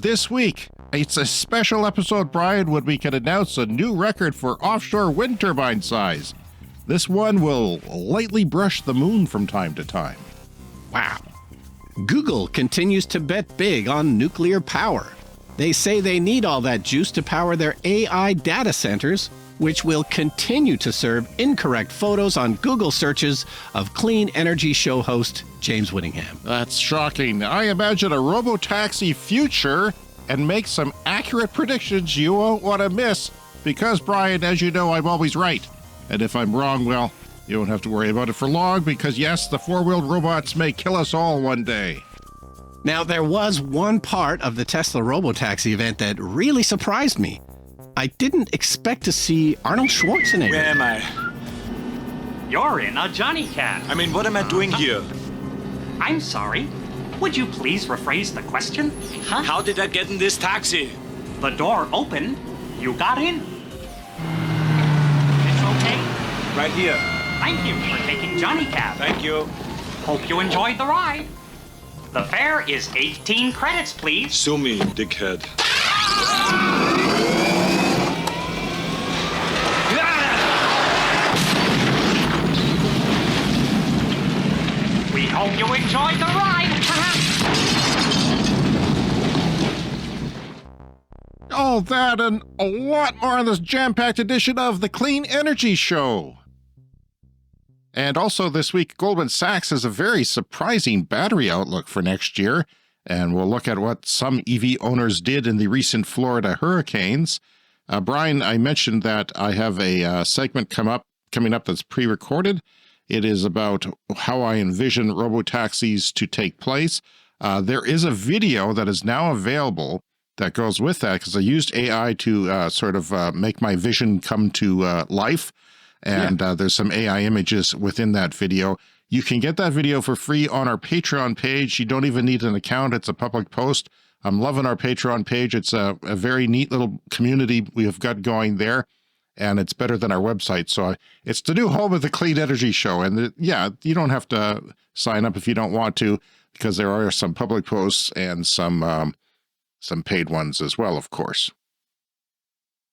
this week. It's a special episode, Brian, when we can announce a new record for offshore wind turbine size. This one will lightly brush the moon from time to time. Wow. Google continues to bet big on nuclear power. They say they need all that juice to power their AI data centers, which will continue to serve incorrect photos on Google searches of clean energy show host James Whittingham. That's shocking. I imagine a Robo-Taxi future and make some accurate predictions you won't want to miss because, Brian, as you know, I'm always right. And if I'm wrong, well, you won't have to worry about it for long because, yes, the four-wheeled robots may kill us all one day. Now, there was one part of the Tesla Robotaxi event that really surprised me. I didn't expect to see Arnold Schwarzenegger. Where am I? You're in a Johnny Cab. I mean, what am I doing here? I'm sorry. Would you please rephrase the question? Huh? How did I get in this taxi? The door opened. You got in. It's okay. Right here. Thank you for taking Johnny Cab. Thank you. Hope you enjoyed the ride. The fare is 18 credits, please. Sue me, dickhead. We hope you enjoyed the ride. All that and a lot more in this jam-packed edition of the Clean Energy Show. And also this week, Goldman Sachs has a very surprising battery outlook for next year, and we'll look at what some EV owners did in the recent Florida hurricanes. Brian, I mentioned that I have a segment coming up that's pre-recorded. It is about how I envision robotaxis to take place. There is a video that is now available that goes with that because I used AI to sort of make my vision come to life. And there's some AI images within that video. You can get that video for free on our Patreon page. You don't even need an account. It's a public post. I'm loving our Patreon page. It's a very neat little community we have got going there, and it's better than our website. So it's the new home of the Clean Energy Show. And you don't have to sign up if you don't want to, because there are some public posts and some paid ones as well, of course.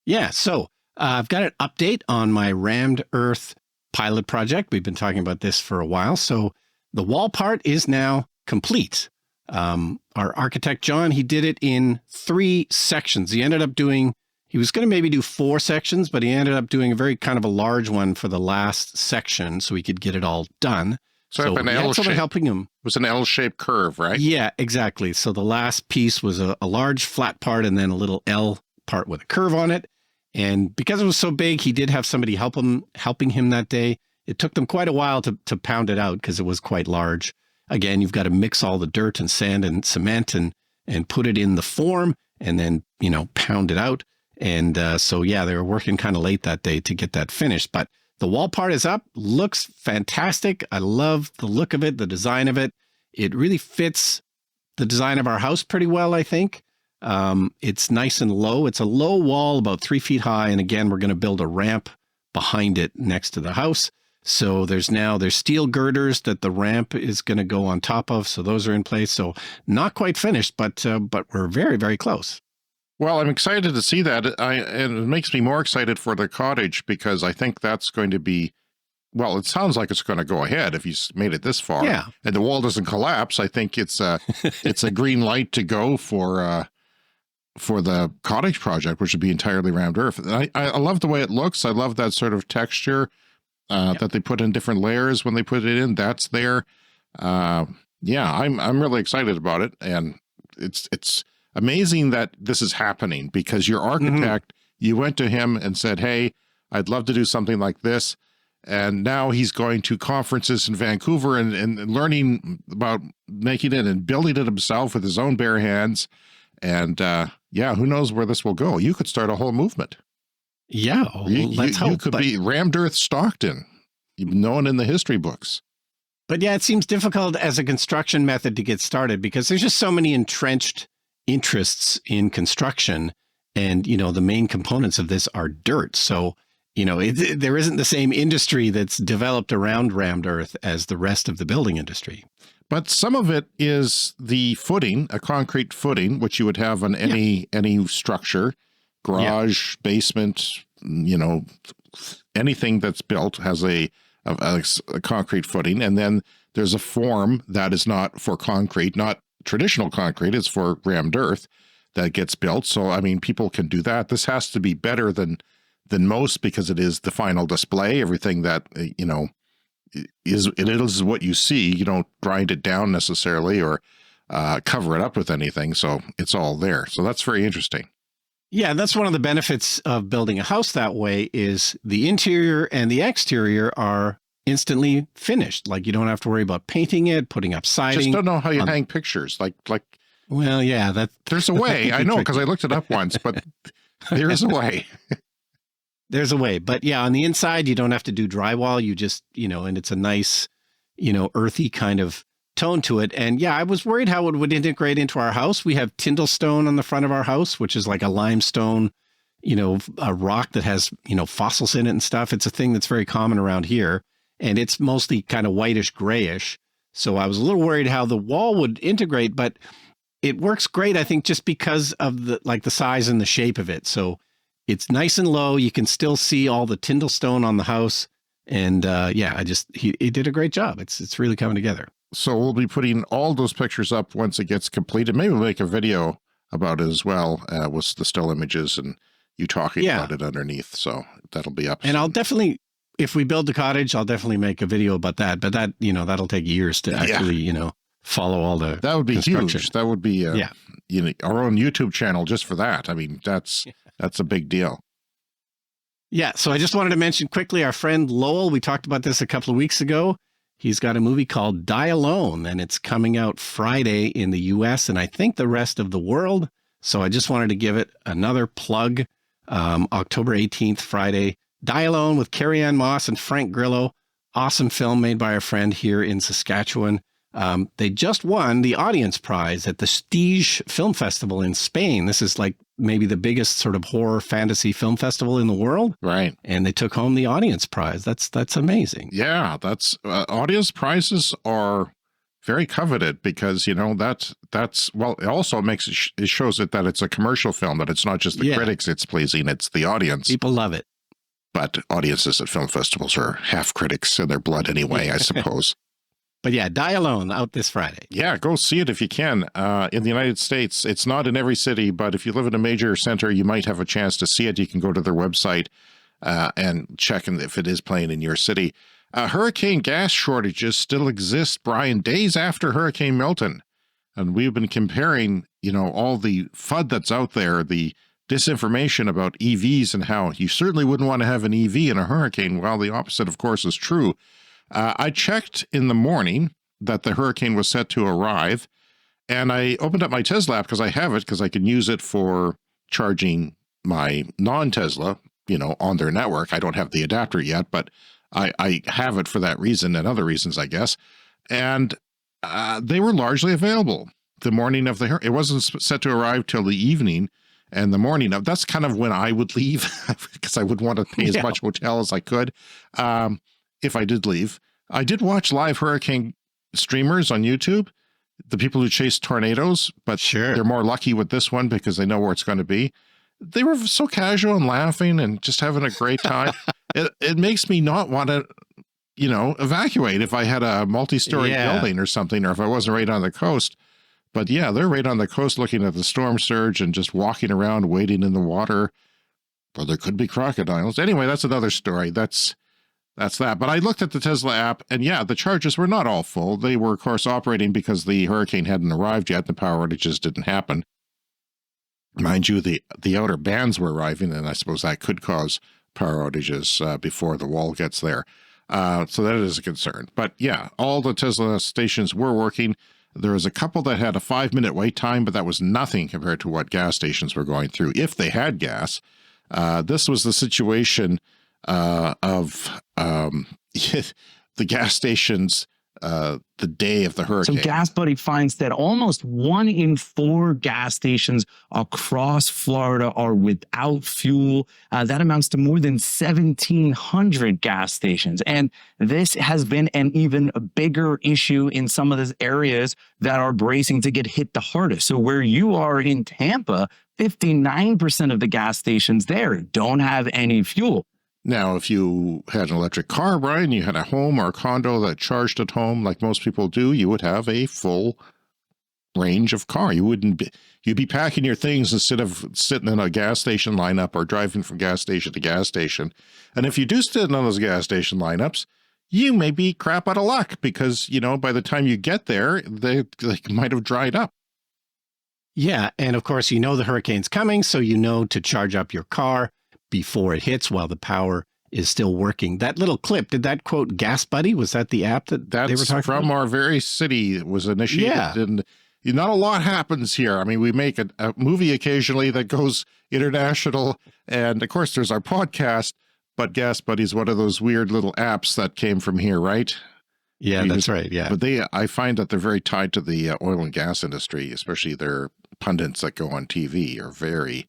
Yeah, so I've got an update on my rammed earth pilot project. We've been talking about this for a while. So the wall part is now complete. Our architect, John, he did it in 3 sections. He was going to maybe do 4 sections, but he ended up doing a very kind of a large one for the last section so he could get it all done. So an L shape, helping him. It was an L-shaped curve, right? Yeah, exactly. So the last piece was a large flat part and then a little L part with a curve on it. And because it was so big, he did have somebody helping him that day. It took them quite a while to pound it out because it was quite large. Again, you've got to mix all the dirt and sand and cement and put it in the form and then, pound it out. And so, yeah, they were working kind of late that day to get that finished. But the wall part is up, looks fantastic. I love the look of it, the design of it. It really fits the design of our house pretty well, I think. It's nice and low. It's a low wall, about 3 feet high. And again, we're going to build a ramp behind it next to the house. So there's steel girders that the ramp is going to go on top of. So those are in place. So not quite finished, but we're very, very close. Well, I'm excited to see that. And it makes me more excited for the cottage because I think that's going to be, well, it sounds like it's going to go ahead if he's made it this far. Yeah. And the wall doesn't collapse. I think it's a green light to go for the cottage project, which would be entirely rammed earth. And I love the way it looks. I love that sort of texture that they put in different layers when they put it in. That's there. I'm really excited about it. And it's amazing that this is happening because your architect, you went to him and said, hey, I'd love to do something like this. And now he's going to conferences in Vancouver and learning about making it and building it himself with his own bare hands. And who knows where this will go? You could start a whole movement. Yeah, let's hope. You could be Rammed Earth Stockton, known in the history books. But yeah, it seems difficult as a construction method to get started because there's just so many entrenched interests in construction. And, the main components of this are dirt. So, there isn't the same industry that's developed around rammed earth as the rest of the building industry. But some of it is the footing, a concrete footing, which you would have on any structure, garage, basement, you know, anything that's built has a concrete footing. And then there's a form that is not for concrete, not traditional concrete, it's for rammed earth that gets built. So, I mean, people can do that. This has to be better than most because it is the final display. Everything that, you know, it is what you see. You don't grind it down necessarily or cover it up with anything. So it's all there. So that's very interesting. Yeah, that's one of the benefits of building a house that way is the interior and the exterior are instantly finished. Like you don't have to worry about painting it, putting up siding. Just don't know how you hang pictures. Like. Well, yeah, there's a way. I know because I looked it up once, but there's a way. There's a way. But yeah, on the inside, you don't have to do drywall. You just, you know, and it's a nice, you know, earthy kind of tone to it. And yeah, I was worried how it would integrate into our house. We have Tyndallstone on the front of our house, which is like a limestone, you know, a rock that has, you know, fossils in it and stuff. It's a thing that's very common around here. And it's mostly kind of whitish grayish. So I was a little worried how the wall would integrate, but it works great, I think, just because of the size and the shape of it. So it's nice and low. You can still see all the Tyndallstone on the house. And yeah, he did a great job. It's really coming together. So we'll be putting all those pictures up once it gets completed. Maybe we'll make a video about it as well with the still images and you talking about it underneath. So that'll be up. And I'll definitely, if we build the cottage, I'll definitely make a video about that. But that, you know, that'll take years to actually, you know, follow all the That would be huge. That would be you know, our own YouTube channel just for that. I mean, that's a big deal. Yeah. So I just wanted to mention quickly our friend Lowell. We talked about this a couple of weeks ago. He's got a movie called Die Alone, and it's coming out Friday in the US and I think the rest of the world. So I just wanted to give it another plug. October 18th, Friday. Die Alone with Carrie Ann Moss and Frank Grillo. Awesome film made by our friend here in Saskatchewan. They just won the audience prize at the Stige Film Festival in Spain. This is like maybe the biggest sort of horror fantasy film festival in the world. Right. And they took home the audience prize. That's amazing. Yeah, that's audience prizes are very coveted because, you know, that's well, it also it shows it that it's a commercial film, that it's not just the critics it's pleasing, it's the audience. People love it. But audiences at film festivals are half critics in their blood anyway, I suppose. But yeah, Die Alone out this Friday. Yeah, go see it if you can. In the United States, it's not in every city, but if you live in a major center, you might have a chance to see it. You can go to their website and check if it is playing in your city. Hurricane gas shortages still exist, Brian, days after Hurricane Milton. And we've been comparing, you know, all the FUD that's out there, the disinformation about EVs and how you certainly wouldn't want to have an EV in a hurricane. Well, the opposite, of course, is true. I checked in the morning that the hurricane was set to arrive, and I opened up my Tesla app because I have it, because I can use it for charging my non-Tesla, you know, on their network. I don't have the adapter yet, but I have it for that reason and other reasons, I guess. And they were largely available the morning of the hurricane. It wasn't set to arrive till the evening, and the morning of, that's kind of when I would leave because I would want to pay as much hotel as I could. If I did leave. I did watch live hurricane streamers on YouTube, the people who chase tornadoes, but they're more lucky with this one because they know where it's going to be. They were so casual and laughing and just having a great time. It makes me not want to, you know, evacuate if I had a multi-story building or something, or if I wasn't right on the coast. But yeah, they're right on the coast looking at the storm surge and just walking around wading in the water. Well, there could be crocodiles. Anyway, that's another story. That's that. But I looked at the Tesla app, and yeah, the charges were not all full. They were, of course, operating because the hurricane hadn't arrived yet. The power outages didn't happen. Mind you, the outer bands were arriving, and I suppose that could cause power outages before the wall gets there. So that is a concern. But yeah, all the Tesla stations were working. There was a couple that had a 5-minute wait time, but that was nothing compared to what gas stations were going through if they had gas. This was the situation of the gas stations the day of the hurricane. So Gas Buddy finds that almost 1 in 4 gas stations across Florida are without fuel. That amounts to more than 1,700 gas stations. And this has been an even bigger issue in some of those areas that are bracing to get hit the hardest. So where you are in Tampa, 59% of the gas stations there don't have any fuel. Now, if you had an electric car, Brian, you had a home or a condo that charged at home like most people do, you would have a full range of car. You'd be packing your things instead of sitting in a gas station lineup or driving from gas station to gas station. And if you do sit in those gas station lineups, you may be crap out of luck because, by the time you get there, they might have dried up. Yeah. And of course, the hurricane's coming, so to charge up your car before it hits while the power is still working. That little clip, did that quote Gas Buddy? Was that the app that they were talking from about? our very city. It was initiated. Yeah. And not a lot happens here. I mean, we make a movie occasionally that goes international. And of course, there's our podcast. But Gas Buddy is one of those weird little apps that came from here, right? Yeah, that's right. Yeah. But I find that they're very tied to the oil and gas industry, especially their pundits that go on TV are very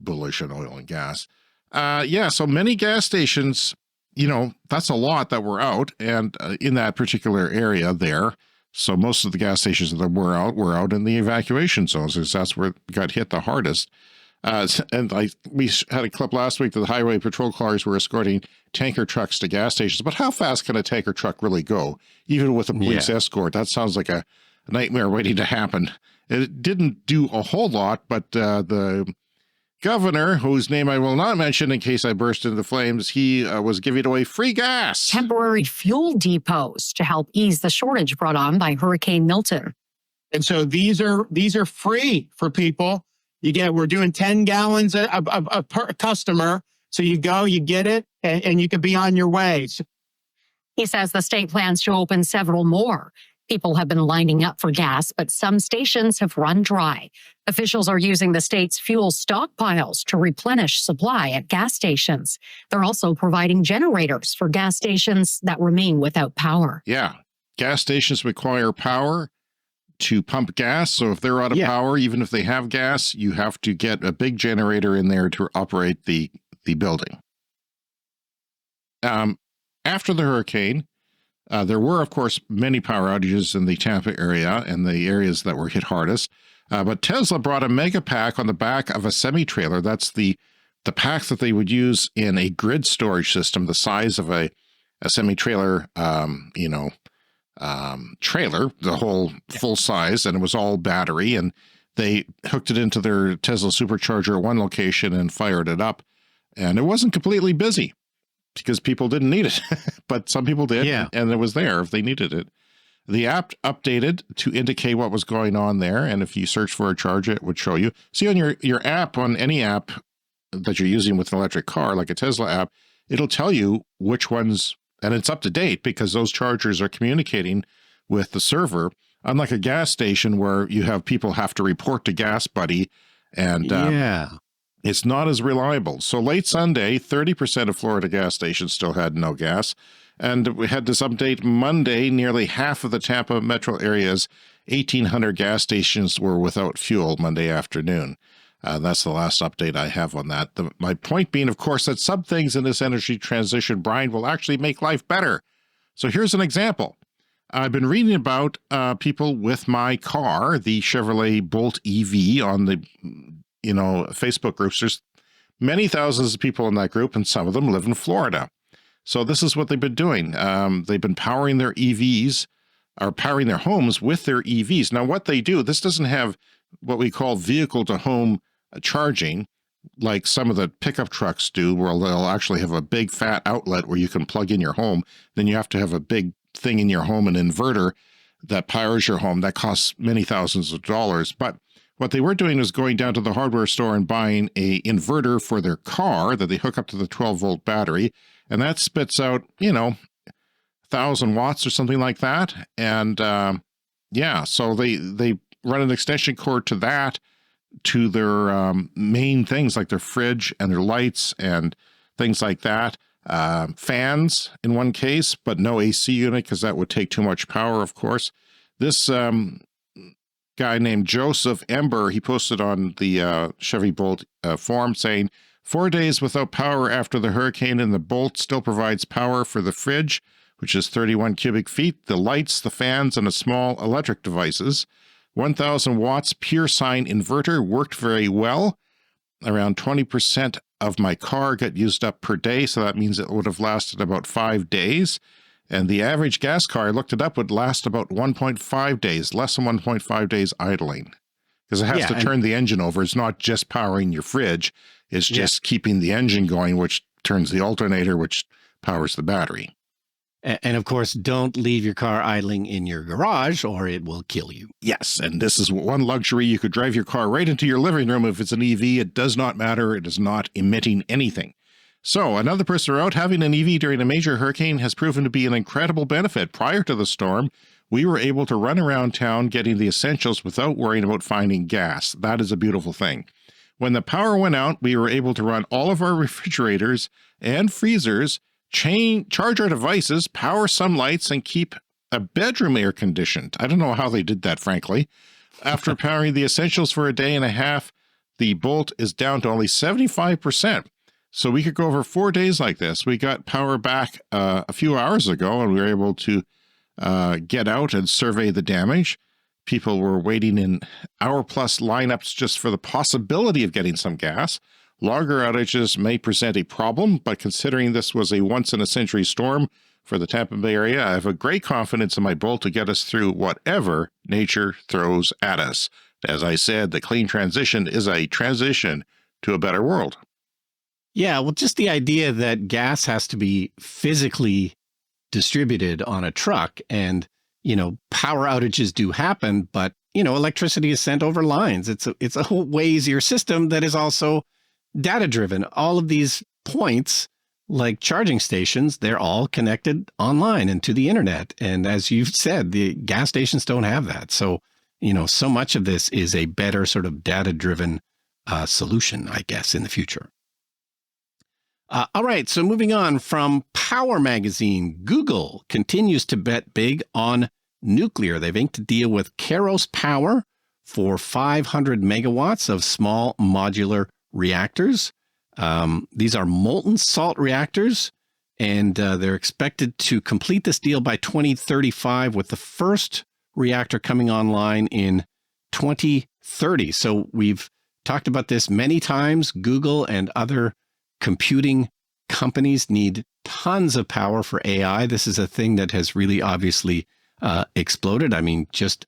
bullish on oil and gas. So many gas stations, that's a lot that were out and in that particular area there. So most of the gas stations that were out in the evacuation zones because that's where it got hit the hardest. We had a clip last week that the highway patrol cars were escorting tanker trucks to gas stations. But how fast can a tanker truck really go, even with a police escort? That sounds like a nightmare waiting to happen. It didn't do a whole lot, but the governor, whose name I will not mention in case I burst into flames, he was giving away free gas. Temporary fuel depots to help ease the shortage brought on by Hurricane Milton. And so these are free for people. We're doing 10 gallons per customer. So you go, you get it, and you can be on your way. He says the state plans to open several more. People have been lining up for gas, but some stations have run dry. Officials are using the state's fuel stockpiles to replenish supply at gas stations. They're also providing generators for gas stations that remain without power. Yeah. Gas stations require power to pump gas. So if they're out of power, even if they have gas, you have to get a big generator in there to operate the building. After the hurricane, there were, of course, many power outages in the Tampa area and the areas that were hit hardest. But Tesla brought a Megapack on the back of a semi-trailer. That's the pack that they would use in a grid storage system, the size of a semi-trailer, trailer, the whole full size, and it was all battery. And they hooked it into their Tesla supercharger at one location and fired it up. And it wasn't completely busy because people didn't need it, but some people did, and it was there if they needed it. The app updated to indicate what was going on there, and if you search for a charge, it would show you. See, on your app, on any app that you're using with an electric car, like a Tesla app, it'll tell you which ones, and it's up to date because those chargers are communicating with the server, unlike a gas station where you have people have to report to Gas Buddy, and it's not as reliable. So late Sunday, 30% of Florida gas stations still had no gas. And we had this update Monday, nearly half of the Tampa metro area's 1,800 gas stations were without fuel Monday afternoon. That's the last update I have on that. My point being, of course, that some things in this energy transition, Brian, will actually make life better. So here's an example. I've been reading about people with my car, the Chevrolet Bolt EV, on the Facebook groups. There's many thousands of people in that group, and some of them live in Florida. So this is what they've been doing. They've been powering their EVs, or powering their homes with their EVs. Now, what they do, this doesn't have what we call vehicle-to-home charging, like some of the pickup trucks do, where they'll actually have a big fat outlet where you can plug in your home. Then you have to have a big thing in your home, an inverter that powers your home. That costs many thousands of dollars. But what they were doing was going down to the hardware store and buying a inverter for their car that they hook up to the 12-volt battery, and that spits out, 1,000 watts or something like that. And so they run an extension cord to that, to their main things like their fridge and their lights and things like that. fans in one case, but no AC unit because that would take too much power, of course. This guy named Joseph Ember, he posted on the Chevy Bolt forum saying, 4 days without power after the hurricane, and the Bolt still provides power for the fridge, which is 31 cubic feet, the lights, the fans, and a small electric devices. 1,000 watts pure sine inverter worked very well. Around 20% of my car got used up per day, so that means it would have lasted about 5 days. And the average gas car, I looked it up, would last about 1.5 days, less than 1.5 days idling. Because it has to turn the engine over. It's not just powering your fridge. It's just keeping the engine going, which turns the alternator, which powers the battery. And of course, don't leave your car idling in your garage or it will kill you. Yes, and this is one luxury. You could drive your car right into your living room. If it's an EV, it does not matter. It is not emitting anything. So another person wrote, having an EV during a major hurricane has proven to be an incredible benefit. Prior to the storm, we were able to run around town getting the essentials without worrying about finding gas. That is a beautiful thing. When the power went out, we were able to run all of our refrigerators and freezers, charge our devices, power some lights, and keep a bedroom air conditioned. I don't know how they did that, frankly. After powering the essentials for a day and a half, the Bolt is down to only 75%. So we could go over 4 days like this. We got power back a few hours ago, and we were able to get out and survey the damage. People were waiting in hour-plus lineups just for the possibility of getting some gas. Longer outages may present a problem, but considering this was a once-in-a-century storm for the Tampa Bay area, I have a great confidence in my Bolt to get us through whatever nature throws at us. As I said, the clean transition is a transition to a better world. Yeah, well, just the idea that gas has to be physically distributed on a truck and, power outages do happen, but, electricity is sent over lines. It's a whole way easier system that is also data driven. All of these points, like charging stations, they're all connected online and to the internet. And as you've said, the gas stations don't have that. So, so much of this is a better sort of data driven solution, I guess, in the future. All right, so moving on from Power Magazine, Google continues to bet big on nuclear. They've inked a deal with Kairos Power for 500 megawatts of small modular reactors. These are molten salt reactors, and they're expected to complete this deal by 2035, with the first reactor coming online in 2030. So we've talked about this many times. Google and other computing companies need tons of power for AI. This is a thing that has really obviously exploded. I mean, just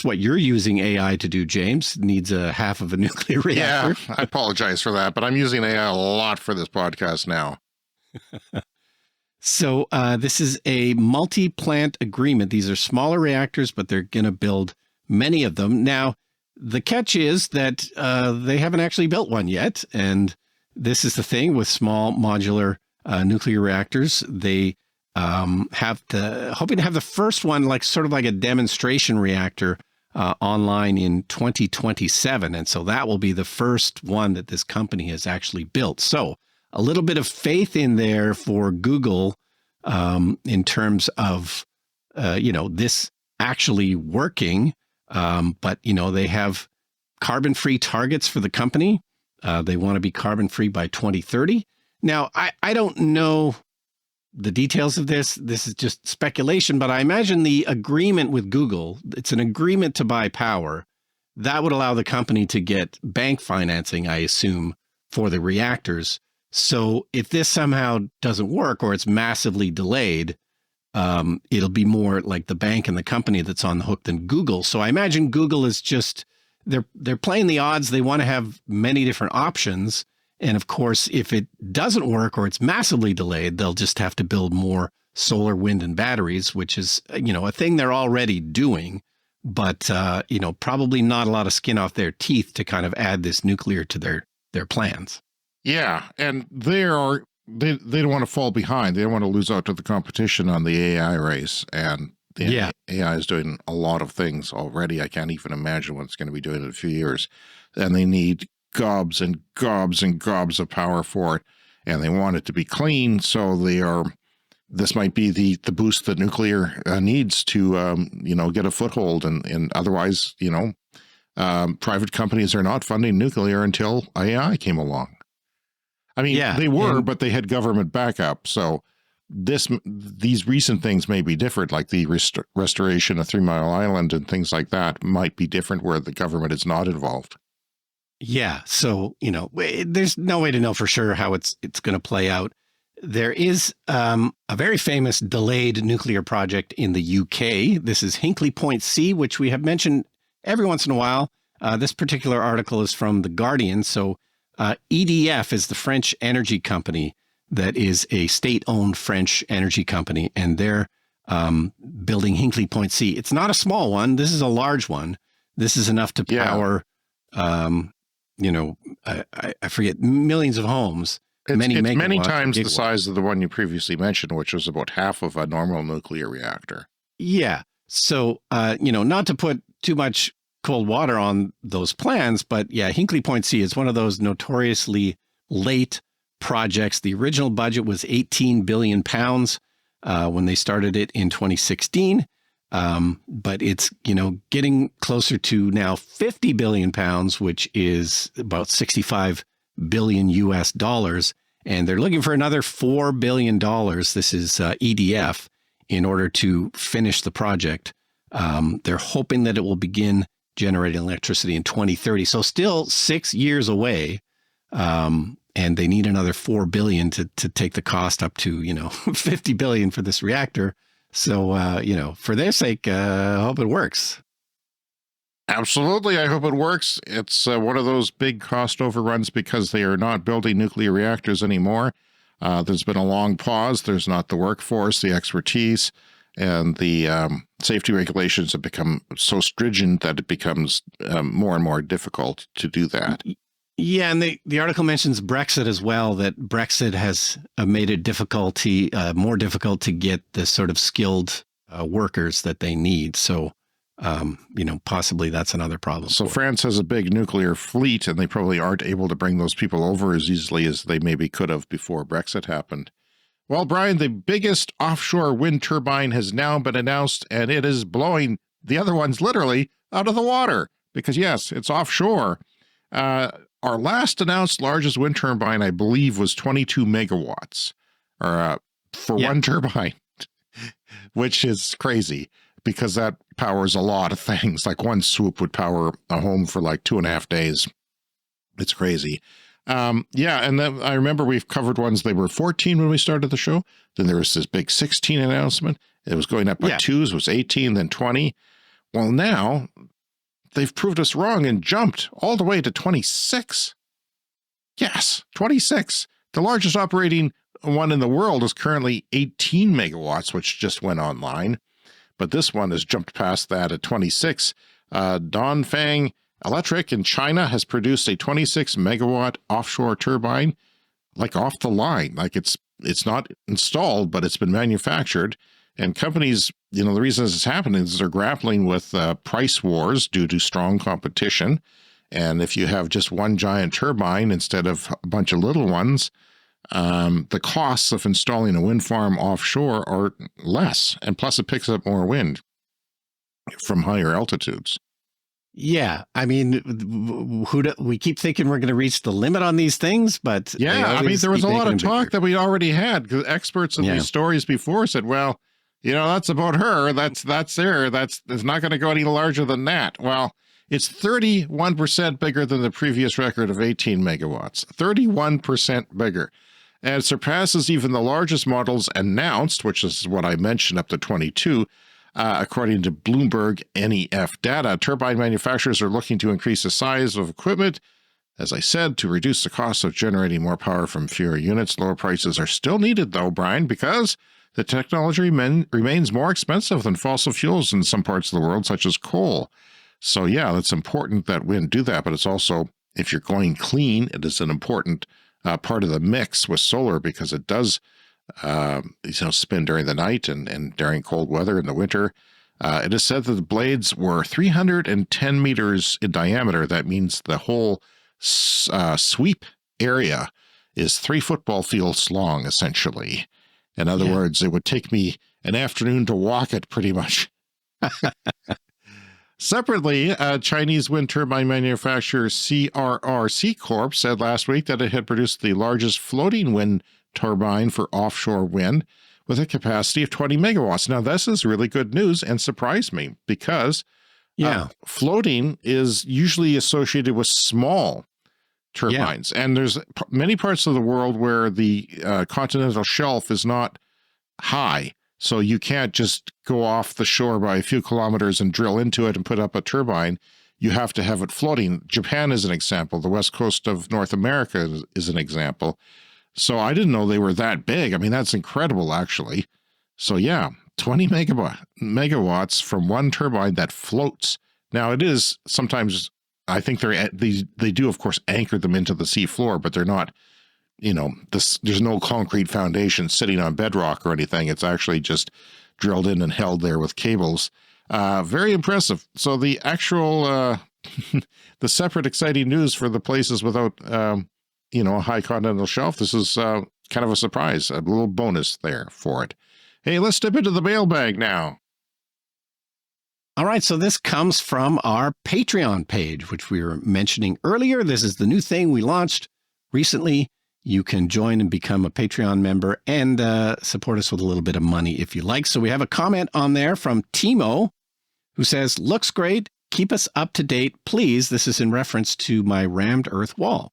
what you're using AI to do, James, needs a half of a nuclear reactor. Yeah, I apologize for that, but I'm using AI a lot for this podcast now. So this is a multi-plant agreement. These are smaller reactors, but they're going to build many of them. Now, the catch is that they haven't actually built one yet, and this is the thing with small modular nuclear reactors. They hoping to have the first one, sort of like a demonstration reactor, online in 2027. And so that will be the first one that this company has actually built. So a little bit of faith in there for Google in terms of, this actually working. But, they have carbon-free targets for the company. They want to be carbon-free by 2030. Now, I don't know the details of this. This is just speculation, but I imagine the agreement with Google, it's an agreement to buy power. That would allow the company to get bank financing, I assume, for the reactors. So if this somehow doesn't work or it's massively delayed, it'll be more like the bank and the company that's on the hook than Google. So I imagine Google is just... They're playing the odds. They want to have many different options. And of course, if it doesn't work or it's massively delayed, they'll just have to build more solar, wind, and batteries, which is, a thing they're already doing. But, probably not a lot of skin off their teeth to kind of add this nuclear to their plans. Yeah, and they don't want to fall behind. They don't want to lose out to the competition on the AI race. And AI is doing a lot of things already. I can't even imagine what it's going to be doing in a few years. And they need gobs and gobs and gobs of power for it. and they want it to be clean. So this might be the boost that nuclear needs to, get a foothold. And otherwise, private companies are not funding nuclear until AI came along. I mean, they were, but they had government backup. So these recent things may be different, like the restoration of 3 Mile Island and things like that might be different where the government is not involved. Yeah. So, there's no way to know for sure how it's going to play out. There is a very famous delayed nuclear project in the UK. This is Hinkley Point C, which we have mentioned every once in a while. This particular article is from The Guardian. So EDF is the French energy company that is a state-owned French energy company, and they're building Hinkley Point C. It's not a small one. This is a large one. This is enough to power, I forget, millions of homes. It's many times the size of the one you previously mentioned, which was about half of a normal nuclear reactor. Yeah. So, not to put too much cold water on those plans, but yeah, Hinkley Point C is one of those notoriously late projects. The original budget was 18 billion pounds when they started it in 2016. But it's, getting closer to now 50 billion pounds, which is about 65 billion US dollars. And they're looking for another $4 billion. This is EDF in order to finish the project. They're hoping that it will begin generating electricity in 2030. So still 6 years away. And they need another 4 billion to take the cost up to, 50 billion for this reactor. So, for their sake, I hope it works. Absolutely. I hope it works. It's one of those big cost overruns because they are not building nuclear reactors anymore. There's been a long pause. There's not the workforce, the expertise, and the safety regulations have become so stringent that it becomes more and more difficult to do that. Yeah, and the article mentions Brexit as well, that Brexit has made it more difficult to get the sort of skilled workers that they need. So, possibly that's another problem. So France has a big nuclear fleet, and they probably aren't able to bring those people over as easily as they maybe could have before Brexit happened. Well, Brian, the biggest offshore wind turbine has now been announced, and it is blowing the other ones literally out of the water because, yes, it's offshore. Our last announced largest wind turbine, I believe, was 22 megawatts for one turbine, which is crazy because that powers a lot of things. Like one swoop would power a home for like 2.5 days. It's crazy. And then I remember we've covered ones, they were 14 when we started the show. Then there was this big 16 announcement. It was going up by twos, it was 18, then 20. Well, now they've proved us wrong and jumped all the way to 26. Yes, 26. The largest operating one in the world is currently 18 megawatts, which just went online. But this one has jumped past that at 26. Dongfang Electric in China has produced a 26 megawatt offshore turbine, like off the line. Like it's not installed, but it's been manufactured. And companies, the reason this is happening is they're grappling with price wars due to strong competition. And if you have just one giant turbine instead of a bunch of little ones, the costs of installing a wind farm offshore are less. And plus it picks up more wind from higher altitudes. Yeah. I mean, we keep thinking we're going to reach the limit on these things, but yeah, there was a lot of talk that we already had because experts in these stories before said, well, that's about her. That's there. It's not going to go any larger than that. Well, it's 31% bigger than the previous record of 18 megawatts, 31% bigger. And it surpasses even the largest models announced, which is what I mentioned, up to 22. According to Bloomberg NEF data, turbine manufacturers are looking to increase the size of equipment, as I said, to reduce the cost of generating more power from fewer units. Lower prices are still needed, though, Brian, because the technology remains more expensive than fossil fuels in some parts of the world, such as coal. So, yeah, it's important that wind do that, but it's also, if you're going clean, it is an important part of the mix with solar because it does spin during the night and during cold weather in the winter. It is said that the blades were 310 meters in diameter. That means the whole sweep area is 3 football fields long, essentially. In other words, it would take me an afternoon to walk it pretty much. Separately, Chinese wind turbine manufacturer CRRC Corp said last week that it had produced the largest floating wind turbine for offshore wind with a capacity of 20 megawatts. Now, this is really good news and surprised me because floating is usually associated with small turbines. And there's many parts of the world where the continental shelf is not high. So you can't just go off the shore by a few kilometers and drill into it and put up a turbine. You have to have it floating. Japan is an example. The west coast of North America is an example. So I didn't know they were that big. I mean, that's incredible, actually. So yeah, 20 megawatts from one turbine that floats. Now it is sometimes, I think they do, of course, anchor them into the sea floor, but they're not, there's no concrete foundation sitting on bedrock or anything. It's actually just drilled in and held there with cables. Very impressive. So the actual, the separate exciting news for the places without, a high continental shelf, this is kind of a surprise, a little bonus there for it. Hey, let's step into the mailbag now. All right, so this comes from our Patreon page, which we were mentioning earlier. This is the new thing we launched recently. You can join and become a Patreon member and support us with a little bit of money if you like. So we have a comment on there from Timo, who says, looks great. Keep us up to date, please. This is in reference to my rammed earth wall.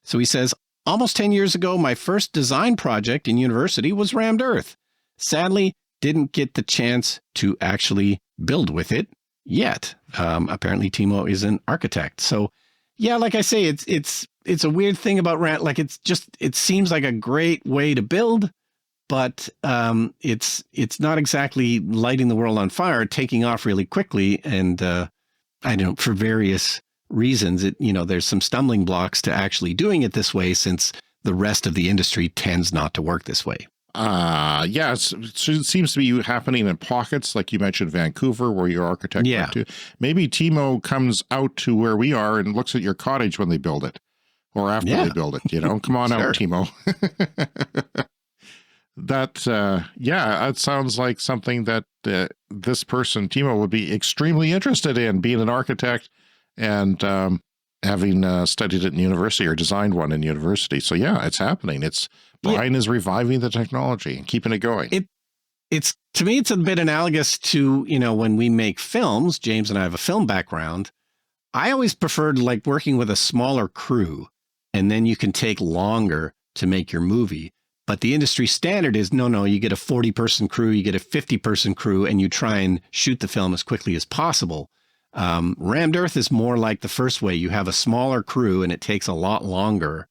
So he says, almost 10 years ago, my first design project in university was rammed earth. Sadly, didn't get the chance to actually build with it yet. Apparently, Timo is an architect. So yeah, like I say, it's a weird thing about rammed. Like it seems like a great way to build, but it's not exactly lighting the world on fire, taking off really quickly. And I don't know, for various reasons, there's some stumbling blocks to actually doing it this way, since the rest of the industry tends not to work this way. Yeah, it seems to be happening in pockets, like you mentioned, Vancouver, where your architect went to. Maybe Timo comes out to where we are and looks at your cottage when they build it, or after they build it. Come on out, Timo. It sounds like something that this person, Timo, would be extremely interested in, being an architect and having studied it in university or designed one in university. So yeah, it's happening. Brian is reviving the technology and keeping it going. It's to me, it's a bit analogous to, when we make films. James and I have a film background. I always preferred like working with a smaller crew, and then you can take longer to make your movie. But the industry standard is no, you get a 40-person crew, you get a 50-person crew, and you try and shoot the film as quickly as possible. Rammed earth is more like the first way. You have a smaller crew and it takes a lot longer.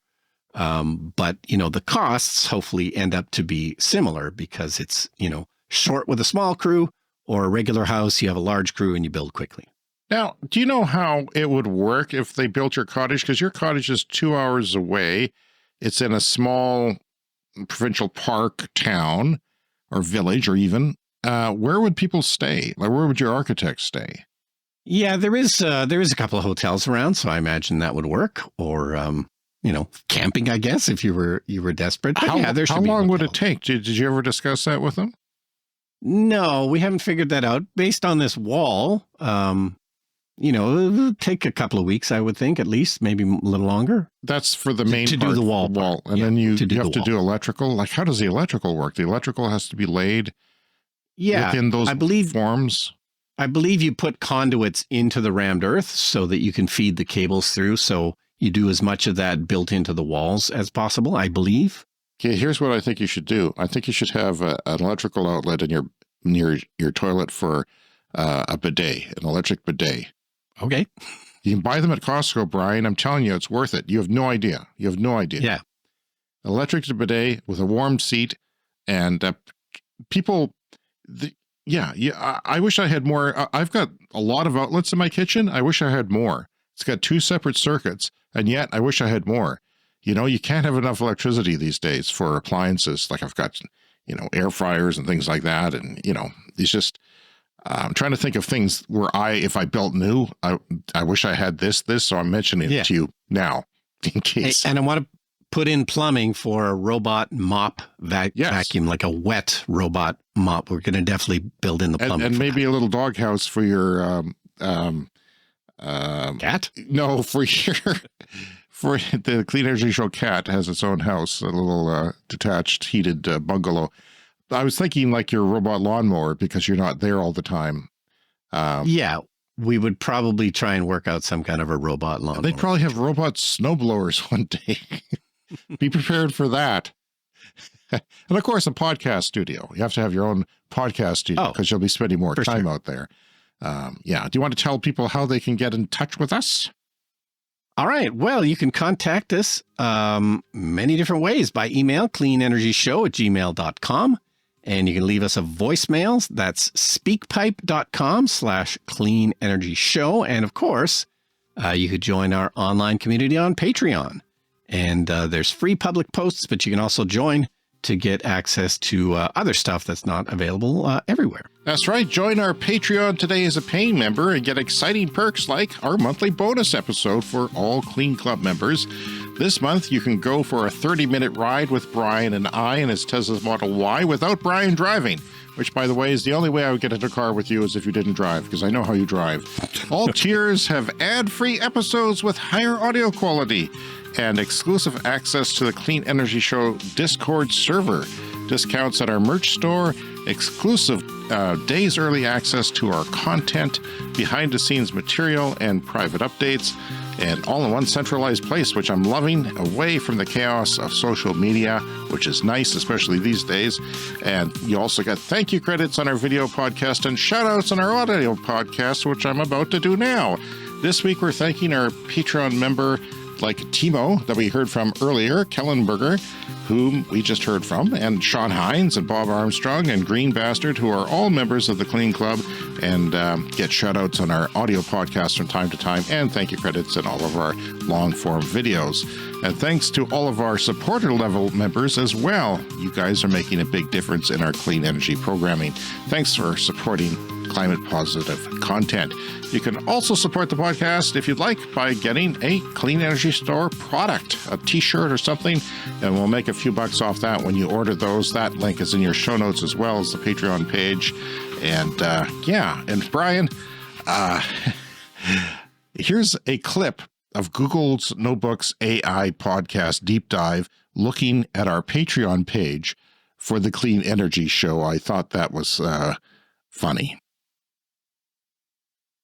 But the costs hopefully end up to be similar, because it's, short with a small crew, or a regular house, you have a large crew and you build quickly. Now, do you know how it would work if they built your cottage? Because your cottage is 2 hours away. It's in a small provincial park town or village, or even, where would people stay? Like, where would your architect stay? Yeah, there is a couple of hotels around, so I imagine that would work. Or, camping, I guess, if you were desperate. But how long would it take? Did you ever discuss that with them? No, we haven't figured that out. Based on this wall, it'll take a couple of weeks, I would think, at least, maybe a little longer. That's for the main to part, do the wall. And then you have to do electrical. Like, how does the electrical work? The electrical has to be laid within those forms. I believe you put conduits into the rammed earth so that you can feed the cables through. So you do as much of that built into the walls as possible, I believe. Okay, here's what I think you should do. I think you should have an electrical outlet in your toilet for a bidet, an electric bidet. Okay. You can buy them at Costco, Brian. I'm telling you, it's worth it. You have no idea. Yeah. Electric bidet with a warm seat, and people... I wish I had more. I've got a lot of outlets in my kitchen. I wish I had more. It's got 2 separate circuits, and yet I wish I had more. You can't have enough electricity these days for appliances. Like, I've got, air fryers and things like that. And, it's just, I'm trying to think of things where if I built new, I wish I had this, so I'm mentioning it to you now in case. Hey, and I want to put in plumbing for a robot mop vacuum, like a wet robot mop. We're going to definitely build in the plumbing. And maybe a little doghouse for your cat? No, for the Clean Energy Show cat has its own house, a little detached heated bungalow. I was thinking like your robot lawnmower because you're not there all the time. Yeah, we would probably try and work out some kind of a robot lawnmower. They'd probably have robot snowblowers one day. Be prepared for that. And of course, a podcast studio. You have to have your own podcast studio because you'll be spending more time out there. Yeah. Do you want to tell people how they can get in touch with us? All right. Well, you can contact us many different ways by email, cleanenergyshow@gmail.com. And you can leave us a voicemail. That's speakpipe.com/cleanenergyshow. And of course, you could join our online community on Patreon. And there's free public posts, but you can also join to get access to other stuff that's not available everywhere. That's right. Join our Patreon today as a paying member and get exciting perks like our monthly bonus episode for all Clean Club members. This month, you can go for a 30-minute ride with Brian and I in his Tesla Model Y without Brian driving, which, by the way, is the only way I would get into a car with you is if you didn't drive, because I know how you drive. All tiers have ad-free episodes with higher audio quality and exclusive access to the Clean Energy Show Discord server, discounts at our merch store, exclusive days early access to our content, behind-the-scenes material, and private updates, and all in one centralized place, which I'm loving, away from the chaos of social media, which is nice, especially these days. And you also get thank you credits on our video podcast and shout-outs on our audio podcast, which I'm about to do now. This week, we're thanking our Patreon member, like Timo, that we heard from earlier, Kellenberger, whom we just heard from, and Sean Hines and Bob Armstrong and Green Bastard, who are all members of the Clean Club and get shout-outs on our audio podcast from time to time, and thank you credits in all of our long-form videos. And thanks to all of our supporter-level members as well. You guys are making a big difference in our clean energy programming. Thanks for supporting climate-positive content. You can also support the podcast, if you'd like, by getting a Clean Energy Store product, a t-shirt or something, and we'll make a few bucks off that when you order those. That link is in your show notes as well as the Patreon page. And yeah, and Brian, here's a clip of Google's Notebooks AI podcast deep dive looking at our Patreon page for the Clean Energy Show. I thought that was funny.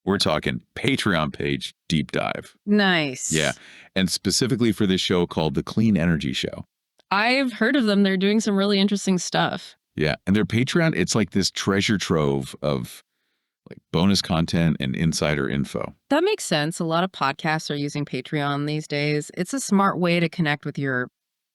We're talking Patreon page deep dive. Nice. Yeah. And specifically for this show called the Clean Energy Show. I've heard of them. They're doing some really interesting stuff. Yeah. And their Patreon, it's like this treasure trove of like bonus content and insider info. That makes sense. A lot of podcasts are using Patreon these days. It's a smart way to connect with your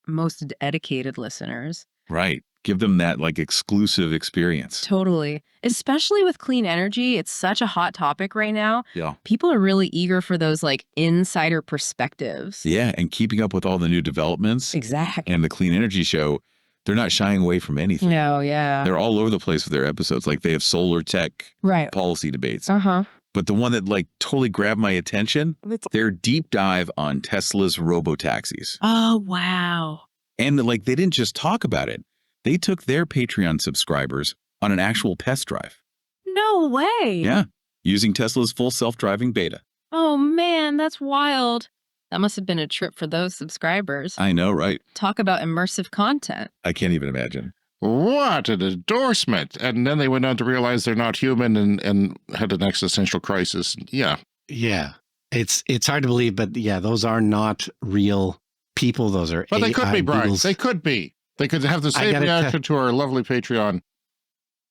most dedicated listeners. Right. Give them that like exclusive experience. Totally. Especially with clean energy. It's such a hot topic right now. Yeah. People are really eager for those like insider perspectives. Yeah. And keeping up with all the new developments. Exactly. And the Clean Energy Show, they're not shying away from anything. No, yeah. They're all over the place with their episodes. Like they have solar tech policy debates. Uh-huh. But the one that like totally grabbed my attention, their deep dive on Tesla's Robo-Taxis. Oh, wow. And like they didn't just talk about it. They took their Patreon subscribers on an actual test drive. No way. Yeah. Using Tesla's full self-driving beta. Oh, man, that's wild. That must have been a trip for those subscribers. I know, right? Talk about immersive content. I can't even imagine. What an endorsement. And then they went on to realize they're not human and had an existential crisis. Yeah. Yeah. It's hard to believe, but yeah, those are not real people. Those are But they could be, Brian. Google's. They could be. They could have the same reaction to our lovely Patreon.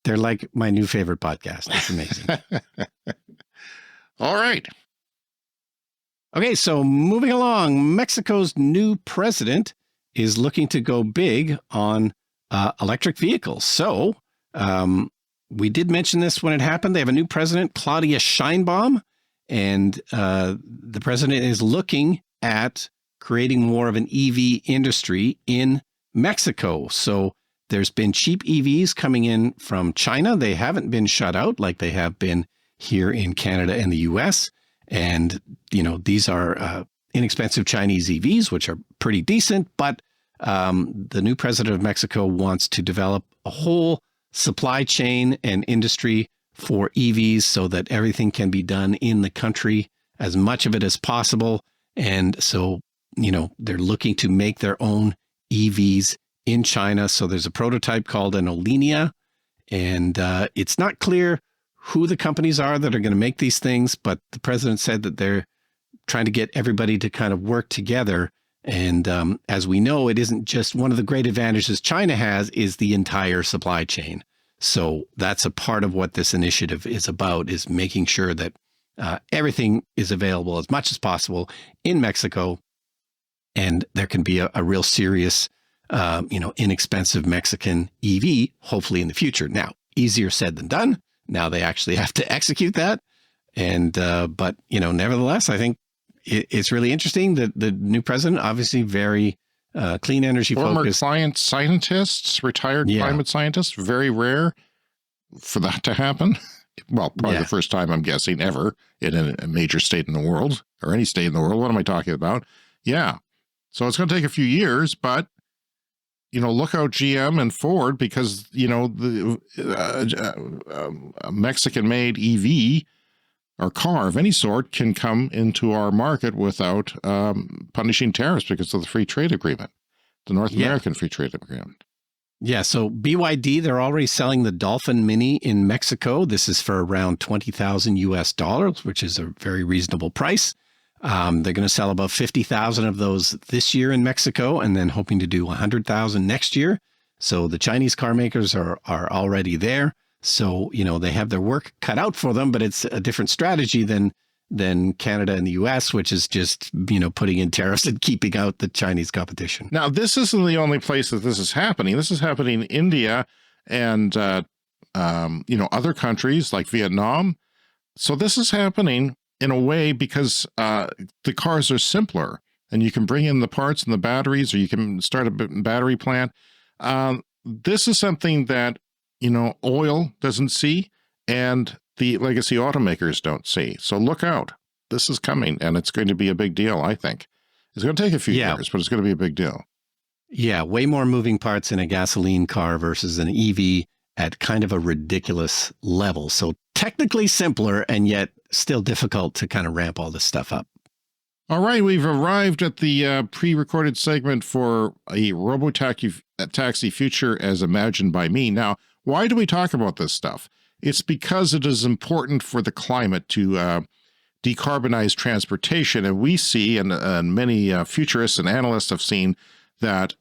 They're like my new favorite podcast. It's amazing. All right. Okay, so moving along, Mexico's new president is looking to go big on electric vehicles. So we did mention this when it happened. They have a new president, Claudia Sheinbaum, and the president is looking at creating more of an EV industry in Mexico. So there's been cheap EVs coming in from China. They haven't been shut out like they have been here in Canada and the US. And, you know, these are inexpensive Chinese EVs, which are pretty decent, but the new president of Mexico wants to develop a whole supply chain and industry for EVs so that everything can be done in the country, as much of it as possible. And so, they're looking to make their own EVs in China. So there's a prototype called an Olinia, and it's not clear who the companies are that are going to make these things, but the president said that they're trying to get everybody to kind of work together. And as we know, it isn't just one of the great advantages China has is the entire supply chain. So that's a part of what this initiative is about, is making sure that everything is available as much as possible in Mexico. And there can be a real serious, inexpensive Mexican EV, hopefully in the future. Now, easier said than done. Now they actually have to execute that. And but, nevertheless, I think it's really interesting that the new president, obviously very clean energy focused. Former climate scientists, retired climate scientists, very rare for that to happen. Well, probably the first time, I'm guessing, ever in a major state in the world, or any state in the world. What am I talking about? Yeah. So it's going to take a few years, but, look out GM and Ford, because, the Mexican-made EV or car of any sort can come into our market without punishing tariffs because of the free trade agreement, the North American free trade agreement. Yeah, so BYD, they're already selling the Dolphin Mini in Mexico. This is for around $20,000, which is a very reasonable price. They're going to sell about 50,000 of those this year in Mexico, and then hoping to do 100,000 next year. So the Chinese car makers are already there. So, they have their work cut out for them, but it's a different strategy than Canada and the US, which is just, putting in tariffs and keeping out the Chinese competition. Now, this isn't the only place that this is happening. This is happening in India and, other countries like Vietnam. So this is happening in a way because the cars are simpler, and you can bring in the parts and the batteries, or you can start a battery plant. This is something that, oil doesn't see, and the legacy automakers don't see. So look out. This is coming, and it's going to be a big deal, I think. It's going to take a few years, but it's going to be a big deal. Yeah, way more moving parts in a gasoline car versus an EV at kind of a ridiculous level. So technically simpler, and yet still difficult to kind of ramp all this stuff up. All right, we've arrived at the pre-recorded segment for a Robotaxi future as imagined by me. Now, why do we talk about this stuff? It's because it is important for the climate to decarbonize transportation. And we see, and many futurists and analysts have seen, that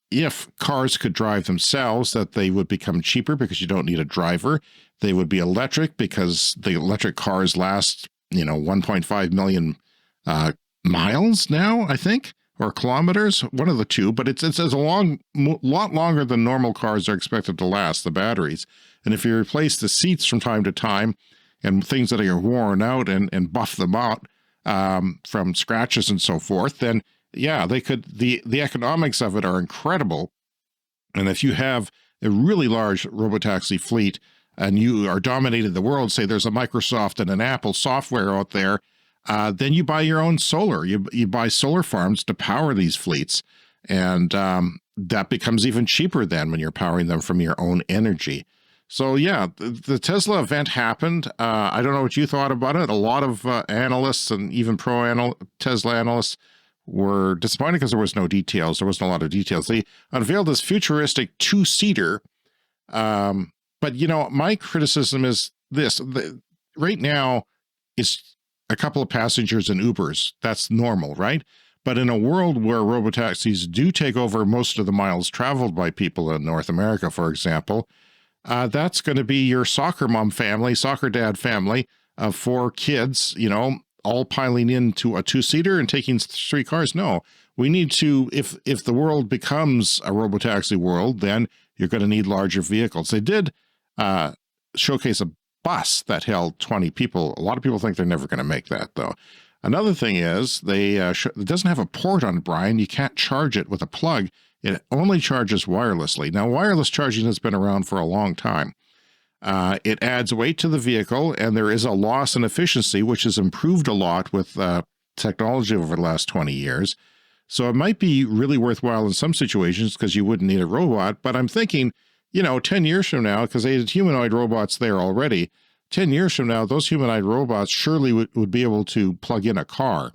if cars could drive themselves, that they would become cheaper because you don't need a driver. They would be electric because the electric cars last, 1.5 million miles now, I think, or kilometers, one of the two, but it's a lot longer than normal cars are expected to last, the batteries. And if you replace the seats from time to time and things that are worn out and buff them out from scratches and so forth, then they could, the economics of it are incredible. And if you have a really large robotaxi fleet and you are dominating the world, say there's a Microsoft and an Apple software out there, then you buy your own solar. You buy solar farms to power these fleets. And that becomes even cheaper then when you're powering them from your own energy. So the Tesla event happened. I don't know what you thought about it. A lot of analysts and even Tesla analysts were disappointed because there was no details. There wasn't a lot of details. They unveiled this futuristic two-seater. But, my criticism is this. Right now, it's a couple of passengers in Ubers. That's normal, right? But in a world where robotaxis do take over most of the miles traveled by people in North America, for example, that's going to be your soccer mom family, soccer dad family of 4 kids, all piling into a two-seater and taking 3 cars. No, we need to, if the world becomes a robotaxi world, then you're going to need larger vehicles. They did showcase a bus that held 20 people. A lot of people think they're never going to make that, though. Another thing is it doesn't have a port on it, Brian. You can't charge it with a plug. It only charges wirelessly. Now, wireless charging has been around for a long time. It adds weight to the vehicle, and there is a loss in efficiency, which has improved a lot with technology over the last 20 years. So it might be really worthwhile in some situations because you wouldn't need a robot. But I'm thinking, 10 years from now, because they had humanoid robots there already, 10 years from now, those humanoid robots surely would be able to plug in a car,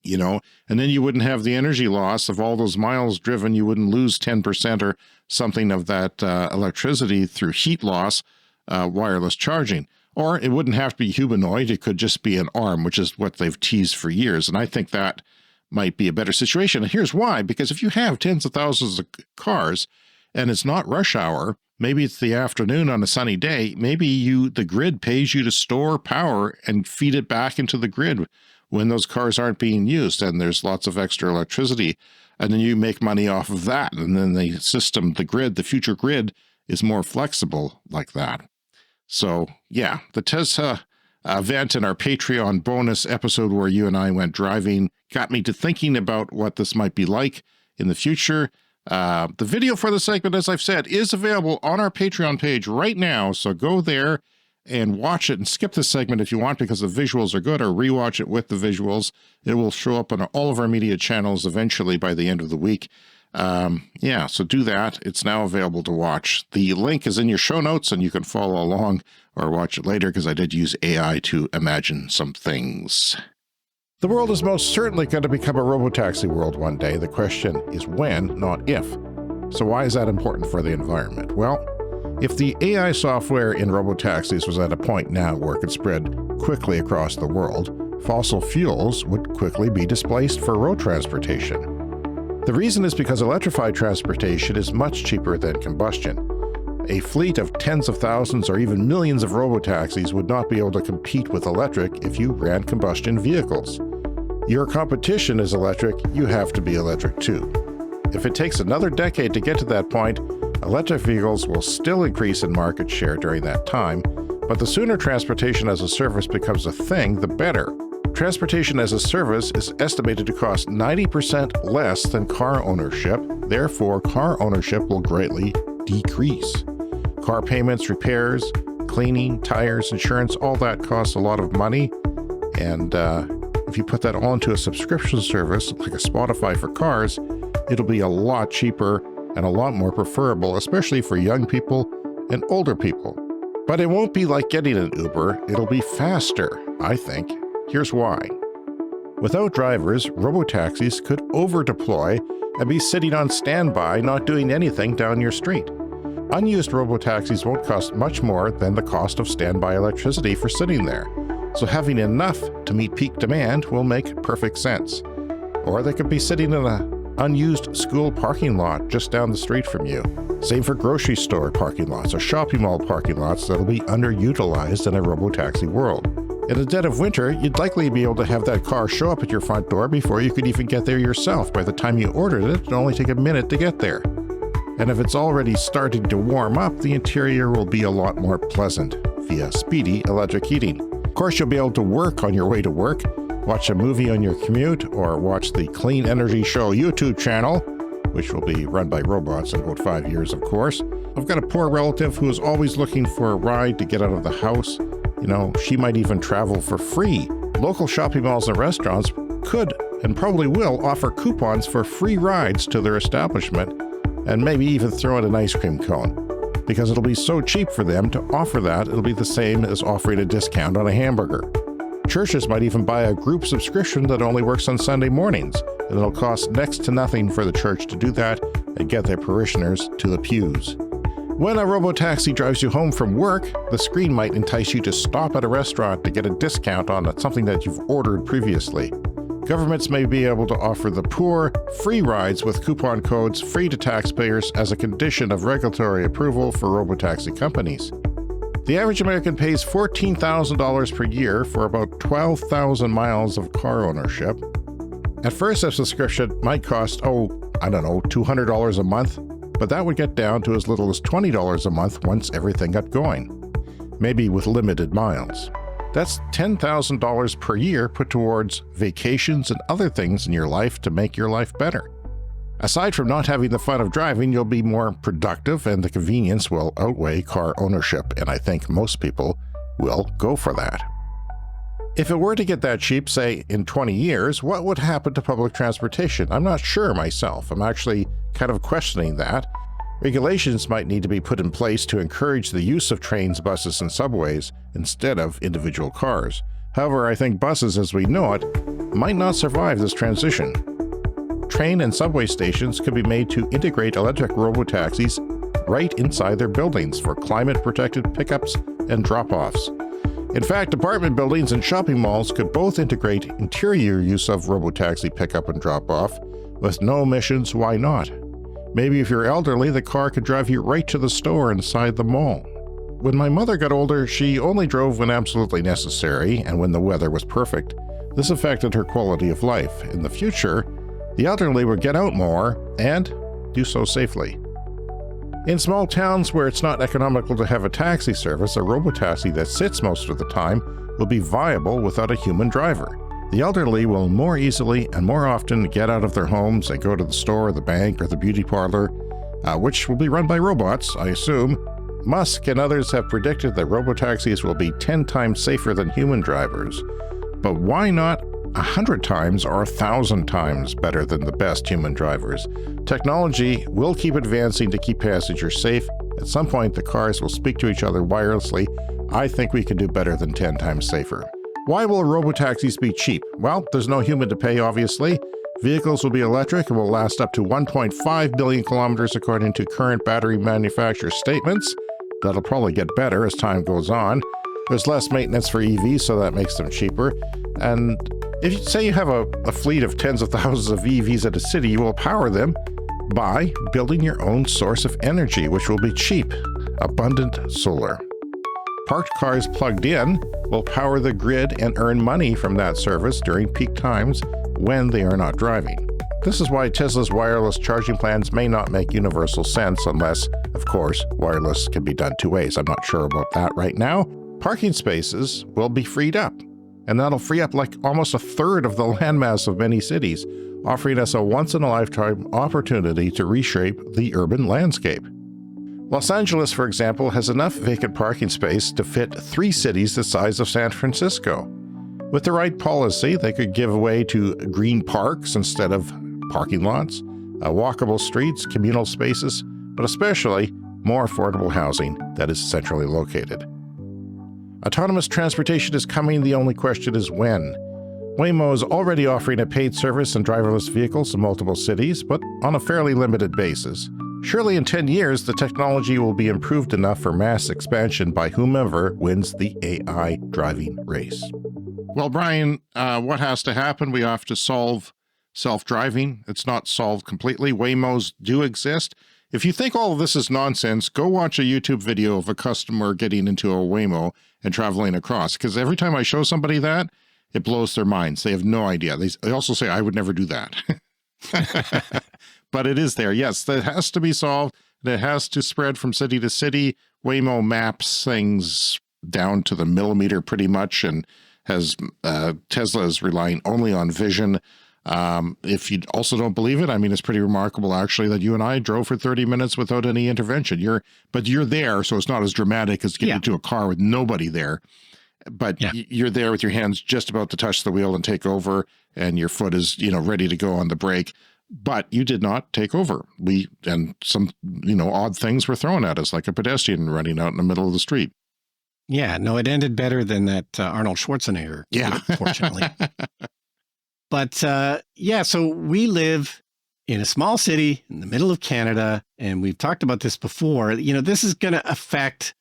and then you wouldn't have the energy loss of all those miles driven. You wouldn't lose 10% or something of that electricity through heat loss, wireless charging. Or it wouldn't have to be humanoid. It could just be an arm, which is what they've teased for years. And I think that might be a better situation. And here's why. Because if you have tens of thousands of cars and it's not rush hour, maybe it's the afternoon on a sunny day, maybe the grid pays you to store power and feed it back into the grid when those cars aren't being used and there's lots of extra electricity. And then you make money off of that. And then the system, the grid, the future grid is more flexible like that. So, yeah, the Tesla event and our Patreon bonus episode where you and I went driving got me to thinking about what this might be like in the future. The video for the segment, as I've said, is available on our Patreon page right now. So go there and watch it and skip this segment if you want because the visuals are good, or rewatch it with the visuals. It will show up on all of our media channels eventually by the end of the week. So do that. It's now available to watch. The link is in your show notes and you can follow along or watch it later because I did use AI to imagine some things. The world is most certainly going to become a robotaxi world one day. The question is when, not if. So why is that important for the environment? Well, if the AI software in robotaxis was at a point now where it could spread quickly across the world, fossil fuels would quickly be displaced for road transportation. The reason is because electrified transportation is much cheaper than combustion. A fleet of tens of thousands or even millions of robotaxis would not be able to compete with electric if you ran combustion vehicles. Your competition is electric, you have to be electric too. If it takes another decade to get to that point, electric vehicles will still increase in market share during that time, but the sooner transportation as a service becomes a thing, the better. Transportation as a service is estimated to cost 90% less than car ownership. Therefore, car ownership will greatly decrease. Car payments, repairs, cleaning, tires, insurance, all that costs a lot of money. And if you put that all into a subscription service like a Spotify for cars, it'll be a lot cheaper and a lot more preferable, especially for young people and older people. But it won't be like getting an Uber. It'll be faster, I think. Here's why. Without drivers, robotaxis could over-deploy and be sitting on standby, not doing anything down your street. Unused robotaxis won't cost much more than the cost of standby electricity for sitting there, so having enough to meet peak demand will make perfect sense. Or they could be sitting in an unused school parking lot just down the street from you. Same for grocery store parking lots or shopping mall parking lots that'll be underutilized in a robotaxi world. In the dead of winter, you'd likely be able to have that car show up at your front door before you could even get there yourself. By the time you ordered it, it'll only take a minute to get there. And if it's already starting to warm up, the interior will be a lot more pleasant via speedy electric heating. Of course, you'll be able to work on your way to work, watch a movie on your commute, or watch the Clean Energy Show YouTube channel, which will be run by robots in about 5 years, of course. I've got a poor relative who is always looking for a ride to get out of the house. She might even travel for free. Local shopping malls and restaurants could and probably will offer coupons for free rides to their establishment and maybe even throw in an ice cream cone. Because it'll be so cheap for them to offer that, it'll be the same as offering a discount on a hamburger. Churches might even buy a group subscription that only works on Sunday mornings, and it'll cost next to nothing for the church to do that and get their parishioners to the pews. When a robotaxi drives you home from work, the screen might entice you to stop at a restaurant to get a discount on something that you've ordered previously. Governments may be able to offer the poor free rides with coupon codes free to taxpayers as a condition of regulatory approval for robotaxi companies. The average American pays $14,000 per year for about 12,000 miles of car ownership. At first, a subscription might cost, $200 a month, but that would get down to as little as $20 a month once everything got going, maybe with limited miles. That's $10,000 per year put towards vacations and other things in your life to make your life better. Aside from not having the fun of driving, you'll be more productive and the convenience will outweigh car ownership, and I think most people will go for that. If it were to get that cheap, say, in 20 years, what would happen to public transportation? I'm not sure myself. I'm actually kind of questioning that. Regulations might need to be put in place to encourage the use of trains, buses, and subways instead of individual cars. However, I think buses as we know it might not survive this transition. Train and subway stations could be made to integrate electric robo-taxis right inside their buildings for climate-protected pickups and drop-offs. In fact, apartment buildings and shopping malls could both integrate interior use of robo-taxi pickup and drop-off. With no emissions, why not? Maybe if you're elderly, the car could drive you right to the store inside the mall. When my mother got older, she only drove when absolutely necessary and when the weather was perfect. This affected her quality of life. In the future, the elderly would get out more and do so safely. In small towns where it's not economical to have a taxi service, a robotaxi that sits most of the time will be viable without a human driver. The elderly will more easily and more often get out of their homes and go to the store, the bank, or the beauty parlor, which will be run by robots, I assume. Musk and others have predicted that robotaxis will be 10 times safer than human drivers. But why not 100 times or 1,000 times better than the best human drivers? Technology will keep advancing to keep passengers safe. At some point, the cars will speak to each other wirelessly. I think we can do better than 10 times safer. Why will robotaxis be cheap? Well, there's no human to pay, obviously. Vehicles will be electric and will last up to 1.5 billion kilometers according to current battery manufacturer statements. That'll probably get better as time goes on. There's less maintenance for EVs, so that makes them cheaper. And if you say you have a fleet of tens of thousands of EVs at a city, you will power them by building your own source of energy, which will be cheap, abundant solar. Parked cars plugged in will power the grid and earn money from that service during peak times when they are not driving. This is why Tesla's wireless charging plans may not make universal sense unless, of course, wireless can be done two ways. I'm not sure about that right now. Parking spaces will be freed up, and that'll free up like almost a third of the landmass of many cities, offering us a once-in-a-lifetime opportunity to reshape the urban landscape. Los Angeles, for example, has enough vacant parking space to fit 3 cities the size of San Francisco. With the right policy, they could give way to green parks instead of parking lots, walkable streets, communal spaces, but especially more affordable housing that is centrally located. Autonomous transportation is coming, the only question is when. Waymo is already offering a paid service and driverless vehicles in multiple cities, but on a fairly limited basis. Surely in 10 years, the technology will be improved enough for mass expansion by whomever wins the AI driving race. Well, Brian, what has to happen? We have to solve self-driving. It's not solved completely. Waymos do exist. If you think all of this is nonsense, go watch a YouTube video of a customer getting into a Waymo and traveling across, because every time I show somebody that, it blows their minds. They have no idea. They also say, I would never do that. But it is there. Yes, that has to be solved. It has to spread from city to city. Waymo maps things down to the millimeter pretty much, and has Tesla is relying only on vision. If you also don't believe it, I mean, it's pretty remarkable actually that you and I drove for 30 minutes without any intervention. But you're there, so it's not as dramatic as getting into a car with nobody there. But you're there with your hands just about to touch the wheel and take over, and your foot is, ready to go on the brake. But you did not take over. And some, odd things were thrown at us, like a pedestrian running out in the middle of the street. Yeah, no, it ended better than that Arnold Schwarzenegger. Yeah, fortunately. But so we live in a small city in the middle of Canada, and we've talked about this before. This is going to affect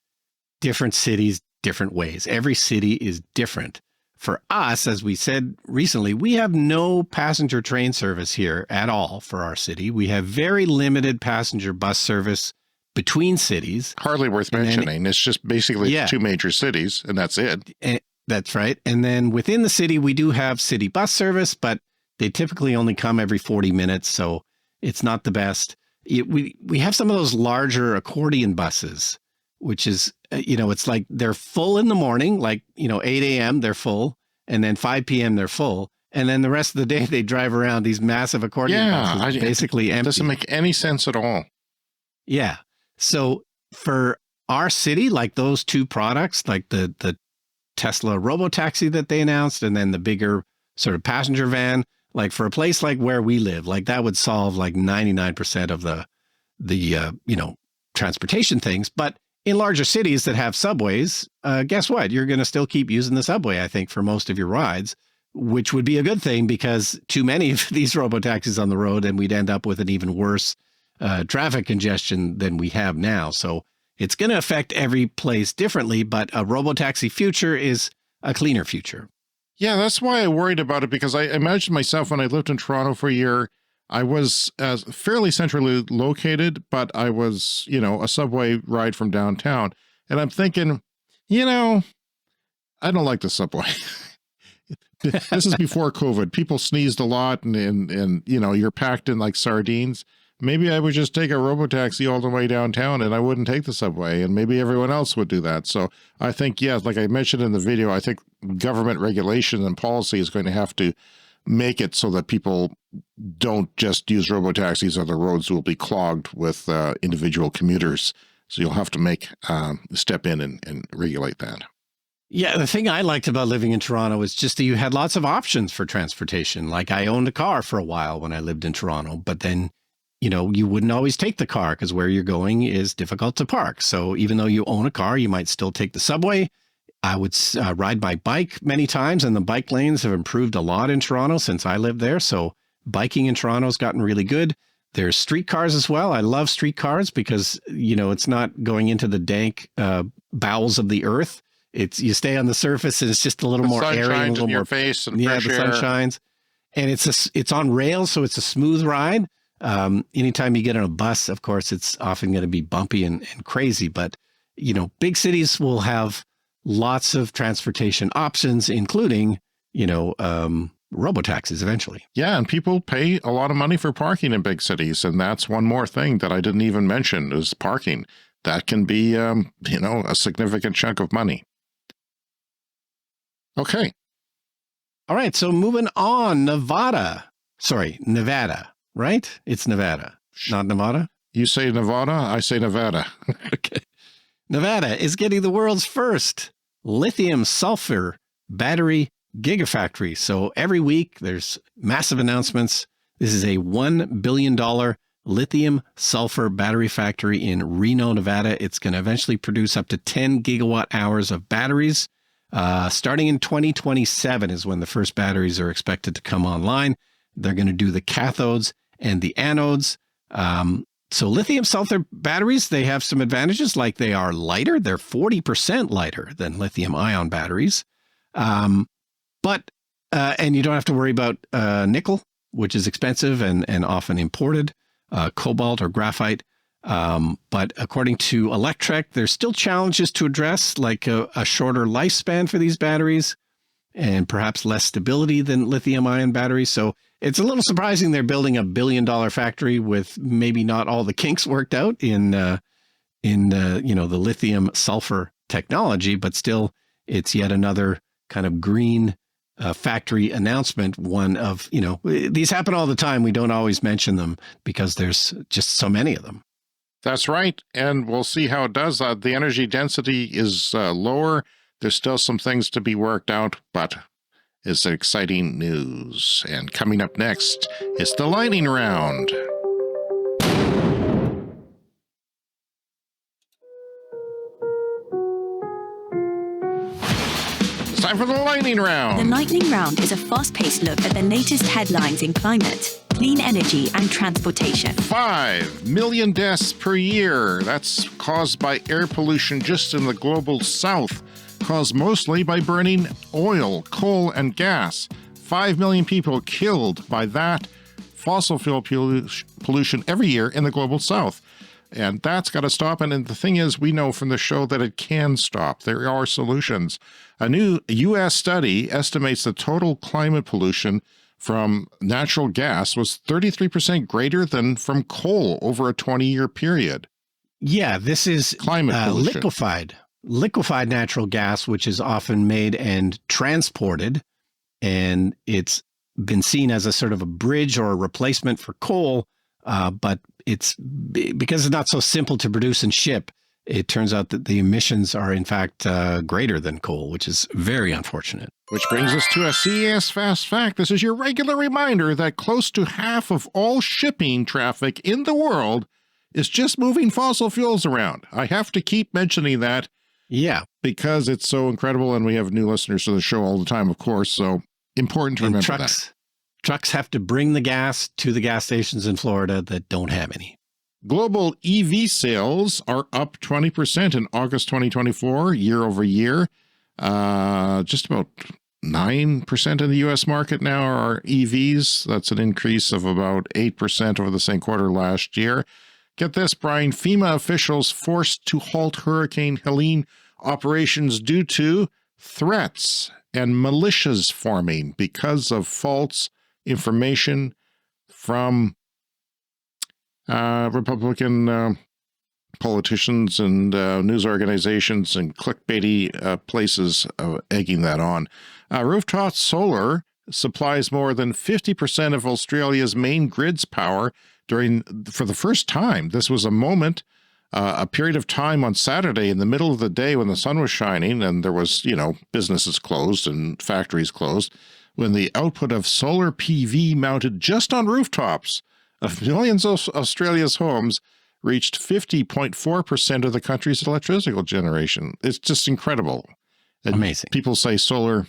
different cities different ways. Every city is different. For us, as we said recently, we have no passenger train service here at all for our city. We have very limited passenger bus service between cities. Hardly worth mentioning. It's just basically 2 major cities, and that's it. That's right. And then within the city, we do have city bus service, but they typically only come every 40 minutes, so it's not the best. We have some of those larger accordion buses, which is, it's like they're full in the morning, like, 8 a.m. they're full, and then 5 p.m. they're full. And then the rest of the day, they drive around these massive accordion buses, basically empty. It doesn't make any sense at all. Yeah. So for our city, like those 2 products, like the Tesla Robo-Taxi that they announced, and then the bigger sort of passenger van. Like for a place like where we live, like that would solve like 99% of the transportation things. But in larger cities that have subways, guess what? You're going to still keep using the subway, I think, for most of your rides, which would be a good thing because too many of these robo-taxis on the road and we'd end up with an even worse traffic congestion than we have now. So it's going to affect every place differently, but a robo-taxi future is a cleaner future. Yeah, that's why I worried about it, because I imagined myself when I lived in Toronto for a year, I was fairly centrally located, but I was, a subway ride from downtown. And I'm thinking, I don't like the subway. This is before COVID. People sneezed a lot and you're packed in like sardines. Maybe I would just take a robo-taxi all the way downtown and I wouldn't take the subway, and maybe everyone else would do that. So I think, like I mentioned in the video, I think government regulation and policy is going to have to make it so that people don't just use robo-taxis, or the roads will be clogged with individual commuters. So you'll have to step in and regulate that. Yeah, the thing I liked about living in Toronto is just that you had lots of options for transportation. Like I owned a car for a while when I lived in Toronto, but then you wouldn't always take the car because where you're going is difficult to park. So even though you own a car, you might still take the subway. I would ride my bike many times, and the bike lanes have improved a lot in Toronto since I lived there. So biking in Toronto has gotten really good. There's streetcars as well. I love streetcars because, it's not going into the dank bowels of the earth. You stay on the surface and it's just a little more airy, a little more face, and the sun shines. And it's on rails, so it's a smooth ride. Anytime you get on a bus, of course, it's often going to be bumpy and crazy. But, big cities will have lots of transportation options, including, robo-taxis eventually. Yeah, and people pay a lot of money for parking in big cities. And that's one more thing that I didn't even mention is parking. That can be, a significant chunk of money. Okay. All right. So moving on, Nevada, right? It's Nevada, not Nevada. You say Nevada, I say Nevada. Okay. Nevada is getting the world's first lithium sulfur battery Gigafactory. So every week there's massive announcements. This is a $1 billion lithium sulfur battery factory in Reno, Nevada. It's going to eventually produce up to 10 gigawatt hours of batteries. Starting in 2027 is when the first batteries are expected to come online. They're going to do the cathodes and the anodes. So lithium sulfur batteries, they have some advantages, like they are lighter. They're 40% lighter than lithium ion batteries. And you don't have to worry about nickel, which is expensive and often imported, cobalt or graphite. But according to Electrek, there's still challenges to address, like a shorter lifespan for these batteries and perhaps less stability than lithium ion batteries. So it's a little surprising they're building a $1 billion factory with maybe not all the kinks worked out in the lithium sulfur technology, but still it's yet another kind of green factory announcement. One of, these happen all the time. We don't always mention them because there's just so many of them. That's right. And we'll see how it does. The energy density is lower. There's still some things to be worked out, but it's exciting news. And coming up next, it's the lightning round. It's time for the lightning round. The lightning round is a fast-paced look at the latest headlines in climate, clean energy, and transportation. 5 million deaths per year. That's caused by air pollution just in the global south, caused mostly by burning oil, coal, and gas. 5 million people killed by that fossil fuel pollution every year in the global south. And that's got to stop. And the thing is, we know from the show that it can stop. There are solutions. A new U.S. study estimates the total climate pollution from natural gas was 33% greater than from coal over a 20-year period. Yeah, this is climate pollution. Liquefied natural gas, which is often made and transported, and it's been seen as a sort of a bridge or a replacement for coal, but it's because it's not so simple to produce and ship. it turns out that the emissions are in fact greater than coal, which is very unfortunate. Which brings us to a CES Fast Fact. This is your regular reminder that close to half of all shipping traffic in the world is just moving fossil fuels around. I have to keep mentioning that. Yeah. Because it's so incredible, and we have new listeners to the show all the time, of course, so important to remember that. Trucks have to bring the gas to the gas stations in Florida that don't have any. Global EV sales are up 20% in August 2024, year over year. Just about 9% in the U.S. market now are EVs. That's an increase of about 8% over the same quarter last year. Get this, Brian, FEMA officials forced to halt Hurricane Helene operations due to threats and militias forming because of false information from Republican politicians and news organizations and clickbaity places egging that on. Rooftop solar supplies more than 50% of Australia's main grid's power for the first time. This was a moment, a period of time on Saturday in the middle of the day when the sun was shining and there was, businesses closed and factories closed, when the output of solar PV mounted just on rooftops of millions of Australia's homes reached 50.4% of the country's electrical generation. It's just incredible. And amazing. People say solar,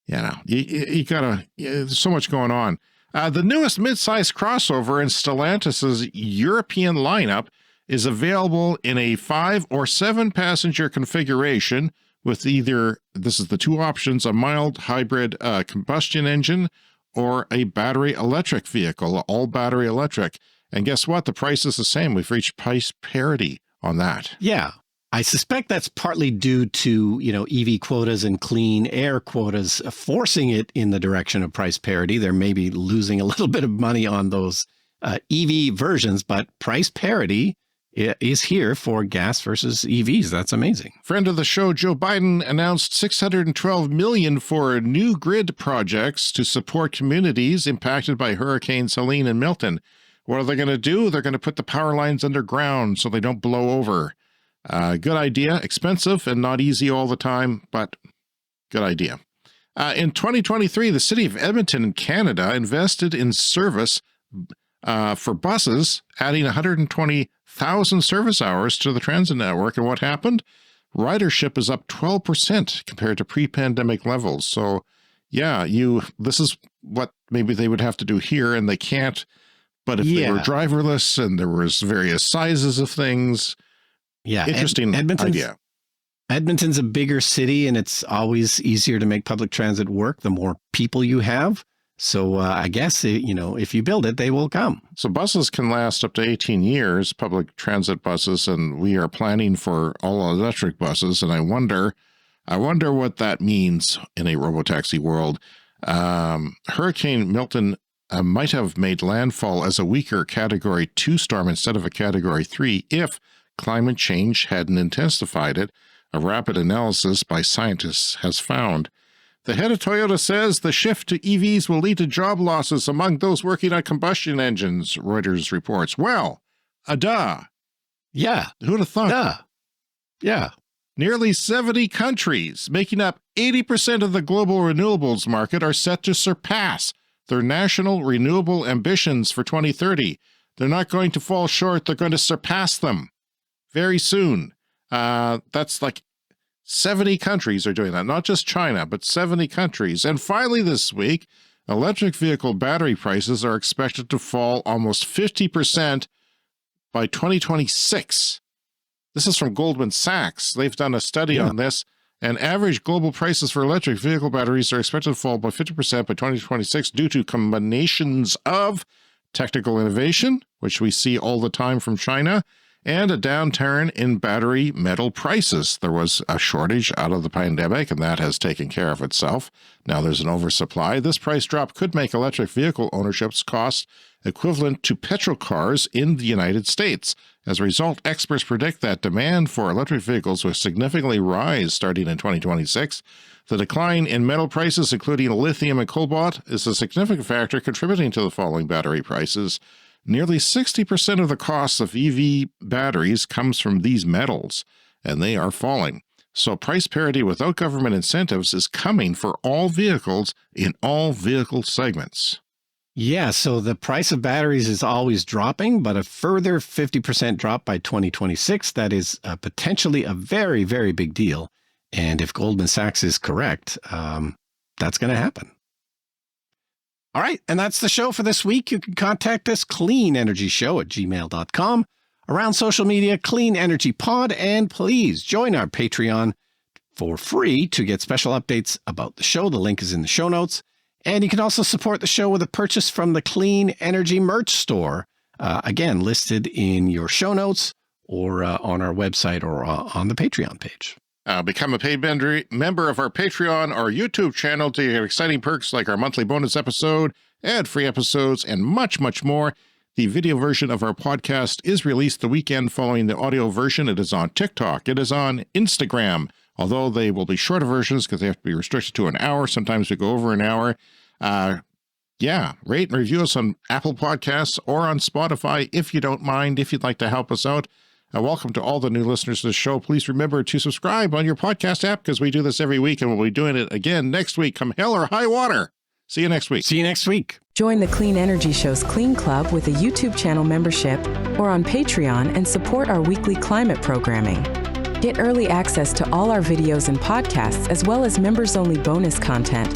you gotta, there's so much going on. The newest mid-size crossover in Stellantis' European lineup is available in a 5 or 7 passenger configuration with either, this is the two options, a mild hybrid combustion engine or a battery electric vehicle, all battery electric. And guess what? The price is the same. We've reached price parity on that. Yeah. I suspect that's partly due to, EV quotas and clean air quotas forcing it in the direction of price parity. They're maybe losing a little bit of money on those EV versions, but price parity is here for gas versus EVs. That's amazing. Friend of the show, Joe Biden, announced $612 million for new grid projects to support communities impacted by Hurricanes Helene and Milton. What are they going to do? They're going to put the power lines underground so they don't blow over. Good idea. Expensive and not easy all the time, but good idea. In 2023, the city of Edmonton in Canada invested in service for buses, adding 120,000 service hours to the transit network. And what happened? Ridership is up 12% compared to pre-pandemic levels. So, this is what maybe they would have to do here, and they can't. But if they were driverless and there was various sizes of things, interesting idea. Edmonton's a bigger city, and it's always easier to make public transit work the more people you have. So I guess, if you build it, they will come. So buses can last up to 18 years, public transit buses, and we are planning for all electric buses. And I wonder what that means in a robotaxi world. Hurricane Milton might have made landfall as a weaker Category 2 storm instead of a Category 3 if climate change hadn't intensified it, a rapid analysis by scientists has found. The head of Toyota says the shift to EVs will lead to job losses among those working on combustion engines, Reuters reports. Well, yeah. Who'd have thought? Yeah. Nearly 70 countries, making up 80% of the global renewables market, are set to surpass their national renewable ambitions for 2030. They're not going to fall short. They're going to surpass them very soon. That's like 70 countries are doing that, not just China, but 70 countries. And finally this week, electric vehicle battery prices are expected to fall almost 50% by 2026. This is from Goldman Sachs. They've done a study on this, and average global prices for electric vehicle batteries are expected to fall by 50% by 2026 due to combinations of technical innovation, which we see all the time from China, and a downturn in battery metal prices. There was a shortage out of the pandemic, and that has taken care of itself. Now there's an oversupply. This price drop could make electric vehicle ownership's cost equivalent to petrol cars in the United States. As a result, experts predict that demand for electric vehicles will significantly rise starting in 2026. The decline in metal prices, including lithium and cobalt, is a significant factor contributing to the falling battery prices. Nearly 60% of the cost of EV batteries comes from these metals, and they are falling. So price parity without government incentives is coming for all vehicles in all vehicle segments. Yeah, so the price of batteries is always dropping, but a further 50% drop by 2026, that is potentially a very, very big deal. And if Goldman Sachs is correct, that's going to happen. All right, and that's the show for this week. You can contact us, cleanenergyshow@gmail.com. Around social media, Clean Energy Pod, and please join our Patreon for free to get special updates about the show. The link is in the show notes. And you can also support the show with a purchase from the Clean Energy merch store, again, listed in your show notes or on our website or on the Patreon page. Become a paid member of our Patreon or YouTube channel to get exciting perks like our monthly bonus episode, ad-free episodes, and much, much more. The video version of our podcast is released the weekend following the audio version. It is on TikTok. It is on Instagram, although they will be shorter versions because they have to be restricted to an hour. Sometimes we go over an hour. Rate and review us on Apple Podcasts or on Spotify if you don't mind, if you'd like to help us out. Welcome to all the new listeners to the show. Please remember to subscribe on your podcast app because we do this every week, and we'll be doing it again next week, come hell or high water. See you next week. See you next week. Join the Clean Energy Show's Clean Club with a YouTube channel membership or on Patreon and support our weekly climate programming. Get early access to all our videos and podcasts, as well as members-only bonus content,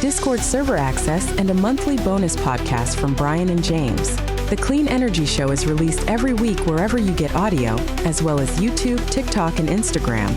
Discord server access, and a monthly bonus podcast from Brian and James. The Clean Energy Show is released every week wherever you get audio, as well as YouTube, TikTok, and Instagram.